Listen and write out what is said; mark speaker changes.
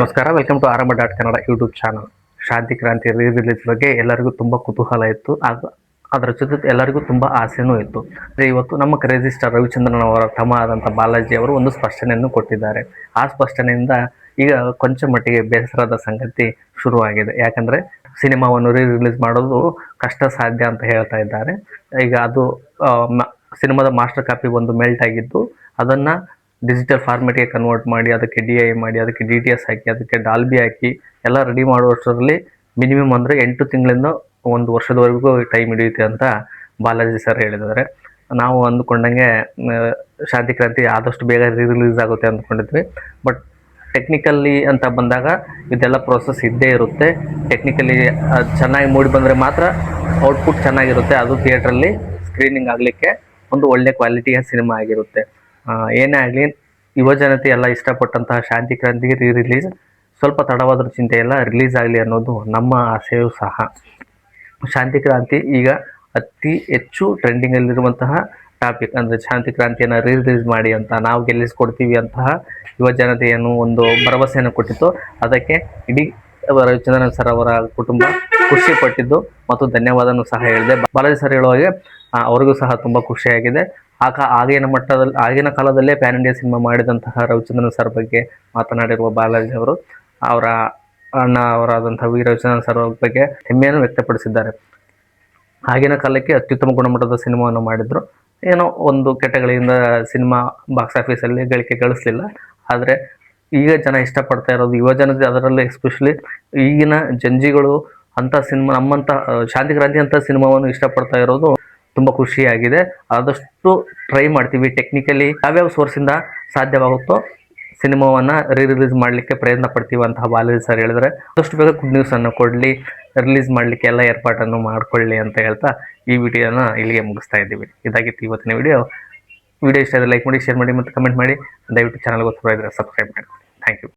Speaker 1: ನಮಸ್ಕಾರ, welcome to ಆರಂಭ dot Kannada YouTube channel. ಶಾಂತಿ ಕ್ರಾಂತಿ ರಿಲೀಸ್ ಬಗ್ಗೆ ಎಲ್ಲರಿಗೂ ತುಂಬ ಕುತೂಹಲ ಇತ್ತು. ಅದರ ಜೊತೆ ಎಲ್ಲರಿಗೂ ತುಂಬ ಆಸೆನೂ ಇತ್ತು. ಇವತ್ತು ನಮ್ಮ ಕ್ರೇಜಿ ಸ್ಟಾರ್ ರವಿಚಂದ್ರನ್ ಅವರ ತಮ್ಮ ಆದಂಥ ಬಾಲಾಜಿ ಅವರು ಒಂದು ಸ್ಪಷ್ಟನೆಯನ್ನು ಕೊಟ್ಟಿದ್ದಾರೆ. ಆ ಸ್ಪಷ್ಟನೆಯಿಂದ ಈಗ ಕೊಂಚ ಮಟ್ಟಿಗೆ ಬೇಸರದ ಸಂಗತಿ ಶುರುವಾಗಿದೆ. ಯಾಕಂದರೆ ಸಿನಿಮಾವನ್ನು ರಿಲೀಸ್ ಮಾಡೋದು ಕಷ್ಟ ಸಾಧ್ಯ ಅಂತ ಹೇಳ್ತಾ ಇದ್ದಾರೆ. ಈಗ ಅದು ಸಿನಿಮಾದ ಮಾಸ್ಟರ್ ಕಾಪಿ ಒಂದು ಮೆಲ್ಟ್ ಆಗಿದ್ದು, ಅದನ್ನು ಡಿಜಿಟಲ್ ಫಾರ್ಮೆಟ್ಗೆ ಕನ್ವರ್ಟ್ ಮಾಡಿ, ಅದಕ್ಕೆ DI ಮಾಡಿ, ಅದಕ್ಕೆ DTS ಹಾಕಿ, ಅದಕ್ಕೆ ಡಾಲ್ಬಿ ಹಾಕಿ ಎಲ್ಲ ರೆಡಿ ಮಾಡುವಷ್ಟರಲ್ಲಿ ಮಿನಿಮಮ್ ಅಂದರೆ 8 ತಿಂಗಳಿಂದ 1 ವರ್ಷದವರೆಗೂ ಟೈಮ್ ಹಿಡಿಯುತ್ತೆ ಅಂತ ಬಾಲಾಜಿ ಸರ್ ಹೇಳಿದ್ದಾರೆ. ನಾವು ಅಂದ್ಕೊಂಡಂಗೆ ಶಾಂತಿ ಕ್ರಾಂತಿ ಆದಷ್ಟು ಬೇಗ ರಿಲೀಸ್ ಆಗುತ್ತೆ ಅಂದ್ಕೊಂಡಿದ್ವಿ. ಬಟ್ ಟೆಕ್ನಿಕಲಿ ಅಂತ ಬಂದಾಗ ಇದೆಲ್ಲ ಪ್ರೋಸೆಸ್ ಇದ್ದೇ ಇರುತ್ತೆ. ಟೆಕ್ನಿಕಲಿ ಚೆನ್ನಾಗಿ ಮೂಡಿ ಬಂದರೆ ಮಾತ್ರ ಔಟ್ಪುಟ್ ಚೆನ್ನಾಗಿರುತ್ತೆ. ಅದು ಥಿಯೇಟ್ರಲ್ಲಿ ಸ್ಕ್ರೀನಿಂಗ್ ಆಗಲಿಕ್ಕೆ ಒಂದು ಒಳ್ಳೆ ಕ್ವಾಲಿಟಿಯ ಸಿನಿಮಾ ಆಗಿರುತ್ತೆ. ಏನೇ ಆಗಲಿ, ಯುವಜನತೆ ಎಲ್ಲ ಇಷ್ಟಪಟ್ಟಂತಹ ಶಾಂತಿ ಕ್ರಾಂತಿಗೆ ರಿಲೀಸ್ ಸ್ವಲ್ಪ ತಡವಾದರೂ ಚಿಂತೆ ಇಲ್ಲ, ರಿಲೀಸ್ ಆಗಲಿ ಅನ್ನೋದು ನಮ್ಮ ಆಸೆಯೂ ಸಹ. ಶಾಂತಿ ಕ್ರಾಂತಿ ಈಗ ಅತಿ ಹೆಚ್ಚು ಟ್ರೆಂಡಿಂಗಲ್ಲಿರುವಂತಹ ಟಾಪಿಕ್. ಅಂದರೆ ಶಾಂತಿ ಕ್ರಾಂತಿಯನ್ನು ರಿಲೀಸ್ ಮಾಡಿ ಅಂತ ನಾವು ಗೆಲ್ಲಿಸ್ಕೊಡ್ತೀವಿ ಅಂತಹ ಯುವಜನತೆಯನ್ನು ಒಂದು ಭರವಸೆಯನ್ನು ಕೊಟ್ಟಿತ್ತು. ಅದಕ್ಕೆ ಇಡೀ ರವಿಚಂದ್ರನ್ ಸರ್ ಅವರ ಕುಟುಂಬ ಖುಷಿ ಪಟ್ಟಿದ್ದು ಮತ್ತು ಧನ್ಯವಾದನೂ ಸಹ ಹೇಳಿದೆ. ಬಾಲಾಜಿ ಸರ್ ಹೇಳುವಾಗೆ ಅವ್ರಿಗೂ ಸಹ ತುಂಬ ಖುಷಿಯಾಗಿದೆ. ಆಗಿನ ಕಾಲದಲ್ಲೇ ಪ್ಯಾನ್ ಇಂಡಿಯಾ ಸಿನಿಮಾ ಮಾಡಿದಂತಹ ರವಿಚಂದ್ರನ್ ಸರ್ ಬಗ್ಗೆ ಮಾತನಾಡಿರುವ ಬಾಲಾಜಿ ಅವರು ಅವರ ಅಣ್ಣ ಅವರಾದಂತಹ ವಿ ರವಿಚಂದ್ರನ್ ಸರ್ ಬಗ್ಗೆ ಹೆಮ್ಮೆಯನ್ನು ವ್ಯಕ್ತಪಡಿಸಿದ್ದಾರೆ. ಆಗಿನ ಕಾಲಕ್ಕೆ ಅತ್ಯುತ್ತಮ ಗುಣಮಟ್ಟದ ಸಿನಿಮಾವನ್ನು ಮಾಡಿದ್ರು. ಏನೋ ಒಂದು ಕೆಟಗಳಿಂದ ಸಿನಿಮಾ ಬಾಕ್ಸ್ ಆಫೀಸಲ್ಲಿ ಗಳಿಕೆ ಗಳಿಸಲಿಲ್ಲ. ಆದರೆ ಈಗ ಜನ ಇಷ್ಟಪಡ್ತಾ ಇರೋದು ಯುವಜನತೆ, ಅದರಲ್ಲಿ ಎಸ್ಪೆಷಲಿ ಈಗಿನ ಜಂಜಿಗಳು ಅಂಥ ಸಿನಿಮಾ, ನಮ್ಮಂಥ ಶಾಂತಿ ಕ್ರಾಂತಿ ಅಂತ ಸಿನಿಮಾವನ್ನು ಇಷ್ಟಪಡ್ತಾ ಇರೋದು ತುಂಬ ಖುಷಿಯಾಗಿದೆ. ಆದಷ್ಟು ಟ್ರೈ ಮಾಡ್ತೀವಿ, ಟೆಕ್ನಿಕಲಿ ಯಾವ್ಯಾವ ಸೋರ್ಸಿಂದ ಸಾಧ್ಯವಾಗುತ್ತೋ ಸಿನಿಮಾವನ್ನು ರಿಲೀಸ್ ಮಾಡಲಿಕ್ಕೆ ಪ್ರಯತ್ನ ಪಡ್ತೀವಿ ಅಂತ ಬಾಲಾಜಿ ಸರ್ ಹೇಳಿದರೆ, ಆದಷ್ಟು ಬೇಗ ಗುಡ್ ನ್ಯೂಸನ್ನು ಕೊಡಲಿ, ರಿಲೀಸ್ ಮಾಡಲಿಕ್ಕೆ ಎಲ್ಲ ಏರ್ಪಾಟನ್ನು ಮಾಡಿಕೊಳ್ಳಿ ಅಂತ ಹೇಳ್ತಾ ಈ ವಿಡಿಯೋನ ಇಲ್ಲಿಗೆ ಮುಗಿಸ್ತಾ ಇದ್ದೀವಿ. ಇದಾಗಿತ್ತು ಇವತ್ತಿನ ವಿಡಿಯೋ ಇಷ್ಟ ಆದರೆ ಲೈಕ್ ಮಾಡಿ, ಶೇರ್ ಮಾಡಿ ಮತ್ತು ಕಮೆಂಟ್ ಮಾಡಿ. ದಯವಿಟ್ಟು ಚಾನಲ್ಗೆ ಸಬ್ಸ್ಕ್ರೈಬ್ ಮಾಡಿ. Thank you.